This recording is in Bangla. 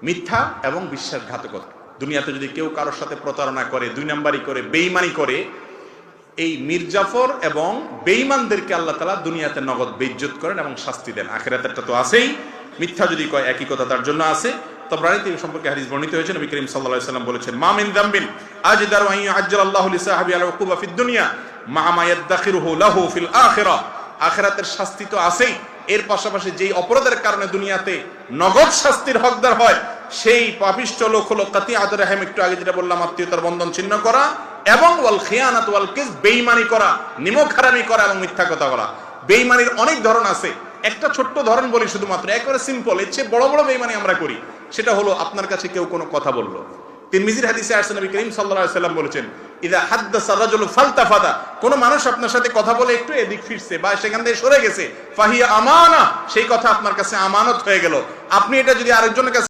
মিথ্যা এবং বিশ্বাসঘাতকতা। দুনিয়াতে যদি কেউ কারোর সাথে প্রতারণা করে, দুই নাম্বারি করে, বেঈমানি করে, এই মির্জাফর এবং বেঈমানদেরকে আল্লাহ তাআলা দুনিয়াতে নগদ বেইজ্জত করেন এবং শাস্তি দেন। আখিরাতেরটা তো আছেই, মিথ্যা যদি কয় একই কথা তার জন্য আছে। তাবরানীতে এই সম্পর্কে হাদিস বর্ণিত হয়েছে, নবী করিম সাল্লাল্লাহু আলাইহি ওয়াসাল্লাম বলেছেন, মা মিন যামবিন আজদারু আন ইউআজ্জালাল্লাহু লিসাহিবি আল উকুবা ফিদ দুনিয়া মা মা ইয়াদখিরুহু লাহু ফিল আখিরাহ। আখিরাতের শাস্তি তো আছেই, এর পাশাপাশি যেই অপরাধের কারণে দুনিয়াতে নগদ শাস্তির হকদার হয়, সেই পাপিষ্ঠ লোক হলো কাতিআতুর রাহিম, একটু আগে যেটা বললাম, আত্মীয়তার বন্ধন ছিন্ন করা, এবং ওয়াল খিয়ানাত ওয়াল কিযব, বেঈমানি করা, নিমক হারামি করা এবং মিথ্যা কথা বলা। বেঈমানির অনেক ধরন আছে, একটা ছোট্ট ধরন বলি শুধুমাত্র, একেবারে সিম্পল। এর চেয়ে বড় বড় বেঈমানি আমরা করি। সেটা হলো, আপনার কাছে কেউ কোনো কথা বললো, তিরমিজির হাদিসে আসছে, নবী করিম সাল্লাল্লাহু আলাইহি ওয়াসাল্লাম বলেছেন, ইযা হাদ্দাসা রাজুলু ফালতাফাতা, কোন মানুষ আপনার সাথে কথা বলে একটু এদিক ফিরছে বা সেখান থেকে সরে গেছে, ফাহিয়া আমানা, সেই কথা আপনার কাছে আমানত হয়ে গেল। আপনি এটা যদি আরেকজনের কাছে